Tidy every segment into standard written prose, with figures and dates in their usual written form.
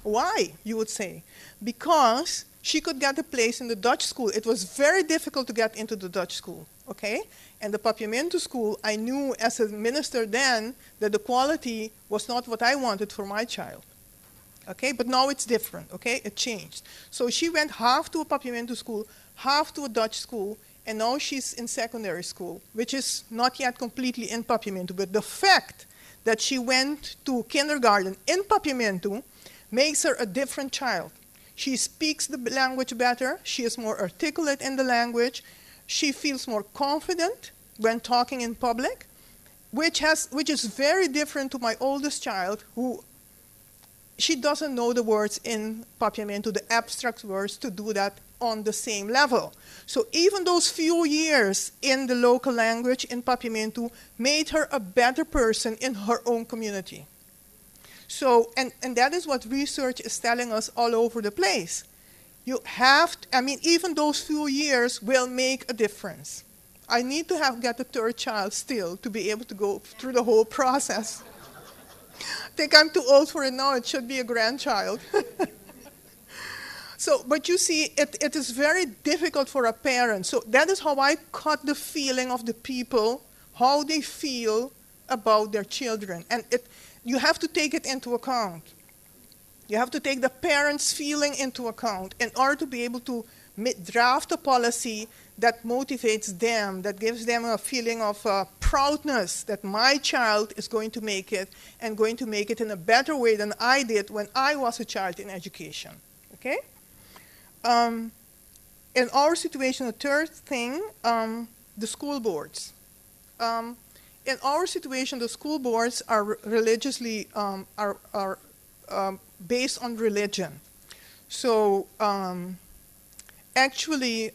Why, you would say? Because she could get a place in the Dutch school. It was very difficult to get into the Dutch school, okay? And the Papiamento school, I knew as a minister then that the quality was not what I wanted for my child, okay? But now it's different, okay? It changed. So she went half to a Papiamento school, half to a Dutch school, and now she's in secondary school, which is not yet completely in Papiamento. But the fact that she went to kindergarten in Papiamento makes her a different child. She speaks the language better. She is more articulate in the language. She feels more confident when talking in public, which is very different to my oldest child, who she doesn't know the words in Papiamento, the abstract words, to do that on the same level. So even those few years in the local language in Papiamento made her a better person in her own community. So, and that is what research is telling us all over the place. You have to, I mean, even those few years will make a difference. I need to get a third child still to be able to go through the whole process. I think I'm too old for it now. It should be a grandchild. So, but you see, it is very difficult for a parent. So that is how I caught the feeling of the people, how they feel about their children. And you have to take it into account. You have to take the parents' feeling into account in order to be able to draft a policy that motivates them, that gives them a feeling of proudness that my child is going to make it and going to make it in a better way than I did when I was a child in education. Okay? In our situation, the third thing, the school boards. In our situation, the school boards are religiously based on religion. So actually,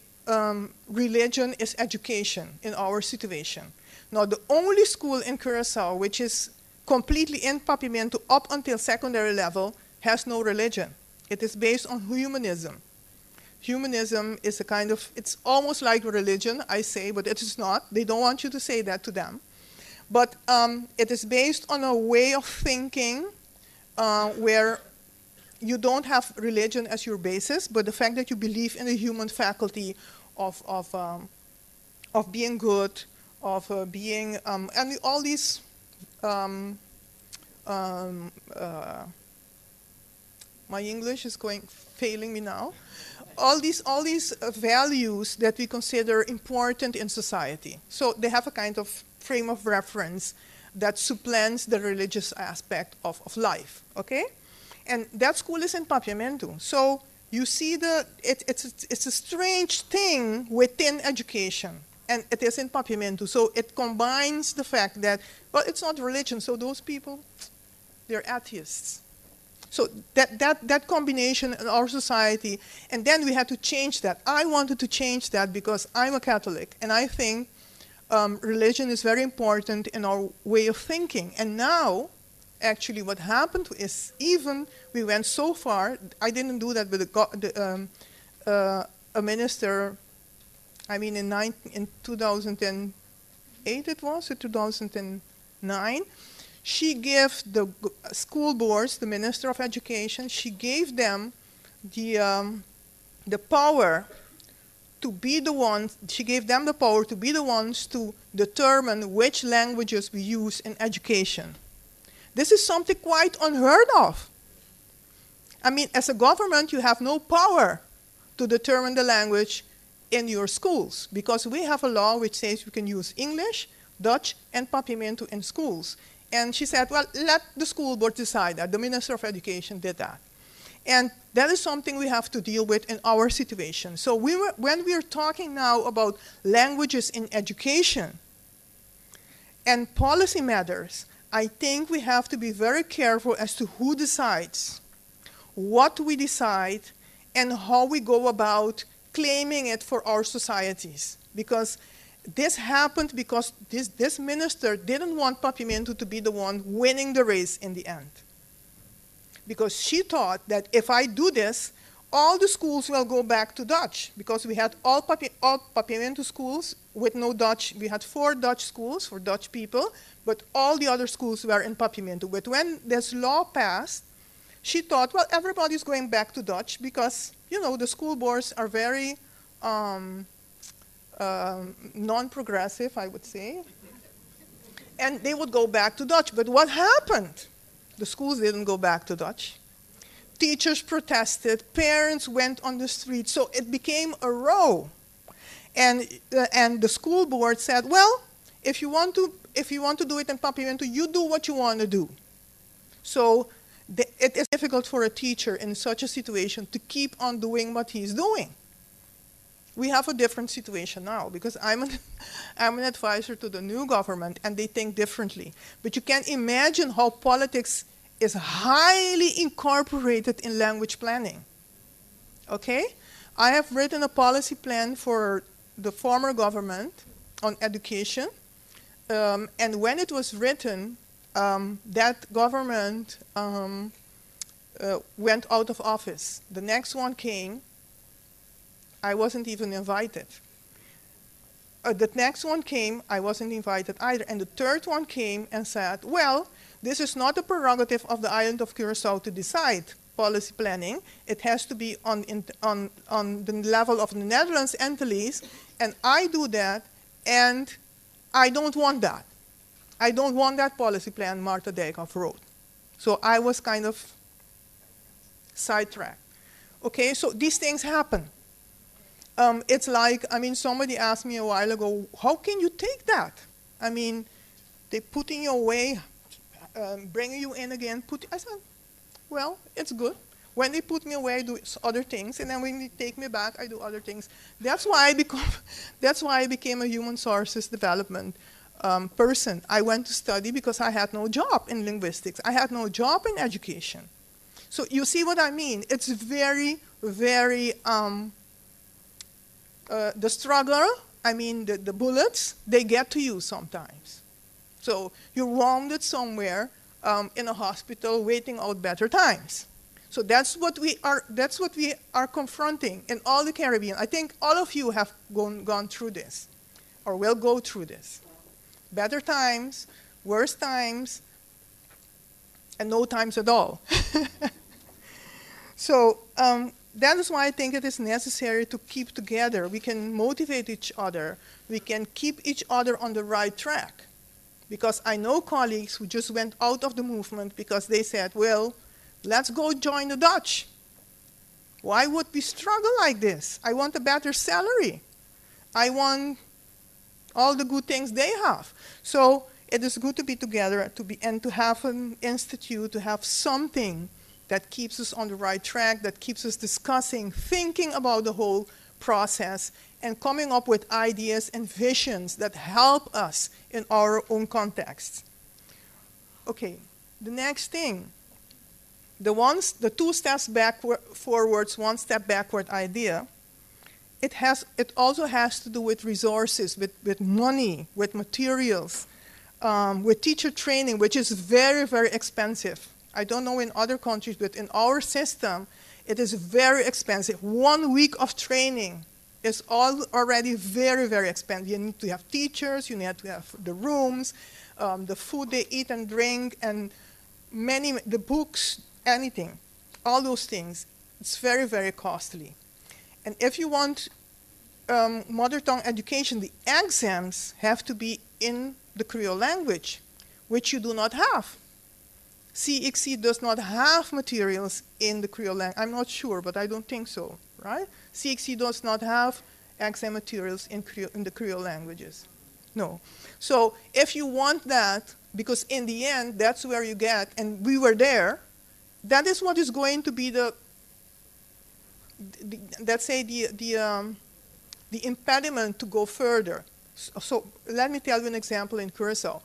religion is education in our situation. Now, the only school in Curaçao which is completely in Papiamento up until secondary level has no religion. It is based on humanism. Humanism is a kind of, it's almost like religion, I say, but it is not. They don't want you to say that to them. But it is based on a way of thinking where you don't have religion as your basis, but the fact that you believe in the human faculty of being good, of being, and all these, my English is failing me now. All these values that we consider important in society. So they have a kind of frame of reference that supplants the religious aspect of life, okay? And that school is in Papiamento. So you see it's a strange thing within education, and it is in Papiamento. So it combines the fact that, well, it's not religion, so those people, they're atheists. So that combination in our society, and then we had to change that. I wanted to change that because I'm a Catholic, and I think religion is very important in our way of thinking. And now, actually, what happened is even we went so far. I didn't do that with a minister. I mean, in 2008 it was, or 2009. She gave the school boards, the Minister of Education, she gave them the power to be the ones, she gave them the power to be the ones to determine which languages we use in education. This is something quite unheard of. I mean, as a government, you have no power to determine the language in your schools, because we have a law which says you can use English, Dutch, and Papiamento in schools. And she said, well, let the school board decide that. The Minister of Education did that. And that is something we have to deal with in our situation. So when we are talking now about languages in education and policy matters, I think we have to be very careful as to who decides, what we decide, and how we go about claiming it for our societies. Because this happened because this minister didn't want Papiamento to be the one winning the race in the end. Because she thought that if I do this, all the schools will go back to Dutch. Because we had all Papiamento schools with no Dutch. We had 4 Dutch schools for Dutch people, but all the other schools were in Papiamento. But when this law passed, she thought, well, everybody's going back to Dutch because, you know, the school boards are very non-progressive, I would say. And they would go back to Dutch. But what happened? The schools didn't go back to Dutch. Teachers protested, parents went on the street, so it became a row. And the school board said, well, if you want to do it in Papiamento, you do what you want to do. So it is difficult for a teacher in such a situation to keep on doing what he's doing. We have a different situation now because I'm an advisor to the new government and they think differently. But you can imagine how politics is highly incorporated in language planning. Okay? I have written a policy plan for the former government on education. And when it was written, that government went out of office. The next one came. I wasn't even invited. The next one came, I wasn't invited either. And the third one came and said, well, this is not a prerogative of the island of Curaçao to decide policy planning. It has to be on the level of the Netherlands Antilles, and I do that, and I don't want that. I don't want that policy plan Martha Dijkhoff wrote. So I was kind of sidetracked. Okay, so these things happen. It's like, I mean, somebody asked me a while ago, how can you take that? I mean, they put in your way, bring you in again. I said, well, it's good. When they put me away, I do other things, and then when they take me back, I do other things. That's why I became a human sources development person. I went to study because I had no job in linguistics. I had no job in education. So you see what I mean? It's very, very, the struggle, I mean, the bullets, they get to you sometimes. So you're wounded somewhere in a hospital waiting out better times. So that's what we are confronting in all the Caribbean. I think all of you have gone through this or will go through this. Better times, worse times, and no times at all. So that is why I think it is necessary to keep together. We can motivate each other. We can keep each other on the right track. Because I know colleagues who just went out of the movement because they said, well, let's go join the Dutch. Why would we struggle like this? I want a better salary. I want all the good things they have. So it is good to be together and to have an institute, to have something that keeps us on the right track, that keeps us discussing, thinking about the whole process, and coming up with ideas and visions that help us in our own context. Okay, the next thing, the 2 steps forwards, 1 step backward idea, it also has to do with resources, with money, with materials, with teacher training, which is very, very expensive. I don't know in other countries, but in our system, it is very expensive. 1 week of training is already very, very expensive. You need to have teachers, you need to have the rooms, the food they eat and drink, and the books, anything, all those things. It's very, very costly. And if you want mother tongue education, the exams have to be in the Creole language, which you do not have. CXC does not have materials in the Creole language. I'm not sure, but I don't think so, right? CXC does not have exam materials in the Creole languages. No. So if you want that, because in the end, that's where you get, and we were there, that is what is going to be let's say the impediment to go further. So let me tell you an example in Curaçao.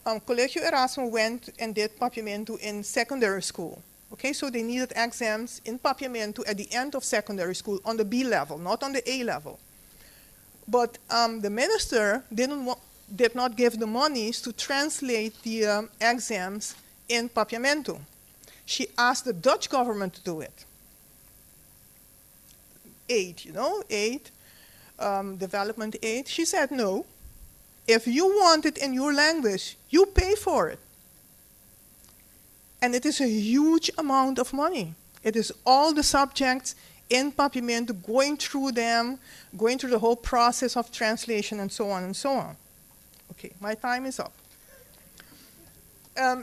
Colegio Erasmo went and did Papiamento in secondary school. Okay, so they needed exams in Papiamento at the end of secondary school on the B level, not on the A level. But the minister did not give the monies to translate the exams in Papiamento. She asked the Dutch government to do it. Aid, development aid. She said no. If you want it in your language, you pay for it. And it is a huge amount of money. It is all the subjects in Papiamento, going through them, going through the whole process of translation, and so on and so on. Okay, my time is up.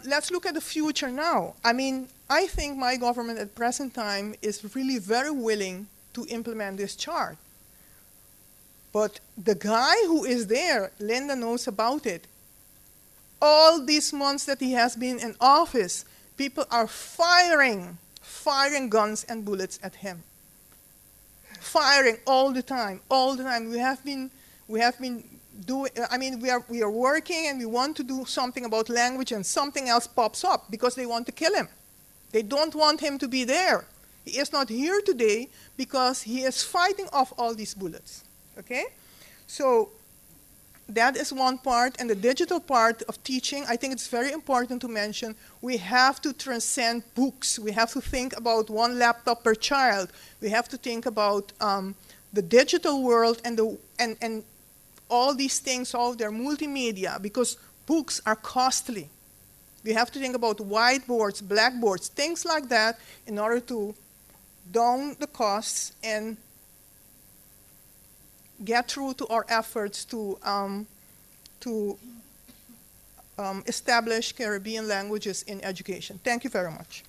Let's look at the future now. I mean, I think my government at present time is really very willing to implement this chart. But the guy who is there, Linda knows about it. All these months that he has been in office, people are firing guns and bullets at him. Firing all the time, all the time. We have been doing, I mean, we are working and we want to do something about language and something else pops up because they want to kill him. They don't want him to be there. He is not here today because he is fighting off all these bullets. Okay? So that is one part, and the digital part of teaching, I think it's very important to mention, we have to transcend books. We have to think about one laptop per child. We have to think about the digital world and all these things, all their multimedia, because books are costly. We have to think about whiteboards, blackboards, things like that in order to down the costs and get through to our efforts to establish Caribbean languages in education. Thank you very much.